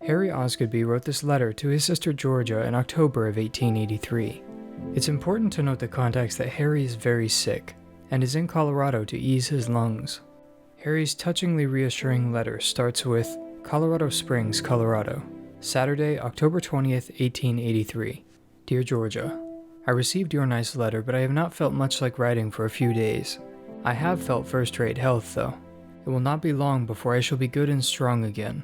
Harry Osgoodby wrote this letter to his sister Georgia in October of 1883. It's important to note the context that Harry is very sick and is in Colorado to ease his lungs. Harry's touchingly reassuring letter starts with Colorado Springs, Colorado, Saturday, October 20th, 1883. Dear Georgia, I received your nice letter, but I have not felt much like writing for a few days. I have felt first-rate health, though. It will not be long before I shall be good and strong again.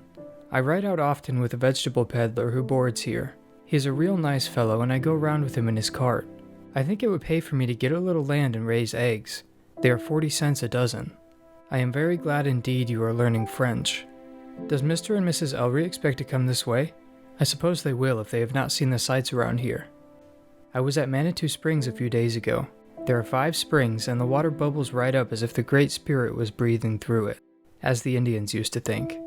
I ride out often with a vegetable peddler who boards here. He is a real nice fellow, and I go round with him in his cart. I think it would pay for me to get a little land and raise eggs. They are 40 cents a dozen. I am very glad indeed you are learning French. Does Mr. and Mrs. Ellery expect to come this way? I suppose they will if they have not seen the sights around here. I was at Manitou Springs a few days ago. There are 5 springs, and the water bubbles right up as if the Great Spirit was breathing through it, as the Indians used to think.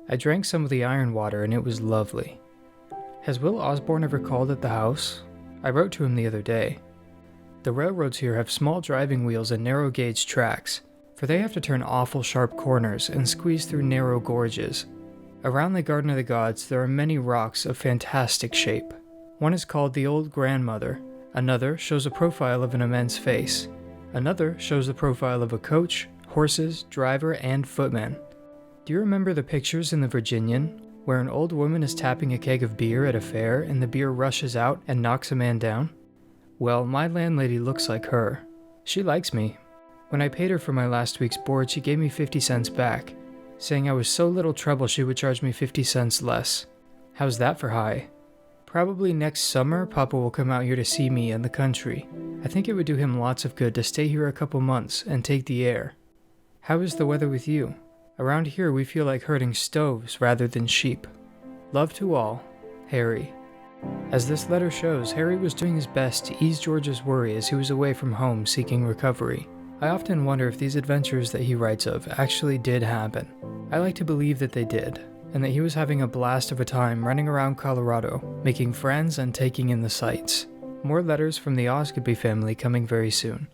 I drank some of the iron water, and it was lovely. Has Will Osborne ever called at the house? I wrote to him the other day. The railroads here have small driving wheels and narrow gauge tracks, for they have to turn awful sharp corners and squeeze through narrow gorges. Around the Garden of the Gods there are many rocks of fantastic shape. One is called the Old Grandmother, another shows a profile of an immense face, another shows the profile of a coach, horses, driver, and footman. Do you remember the pictures in the Virginian, where an old woman is tapping a keg of beer at a fair and the beer rushes out and knocks a man down? Well, my landlady looks like her. She likes me. When I paid her for my last week's board, she gave me 50 cents back, saying I was so little trouble she would charge me 50 cents less. How's that for high? Probably next summer, Papa will come out here to see me in the country. I think it would do him lots of good to stay here a couple months and take the air. How is the weather with you? Around here we feel like herding stoves rather than sheep. Love to all, Harry. As this letter shows, Harry was doing his best to ease George's worry as he was away from home seeking recovery. I often wonder if these adventures that he writes of actually did happen. I like to believe that they did, and that he was having a blast of a time running around Colorado, making friends and taking in the sights. More letters from the Osgoodby family coming very soon.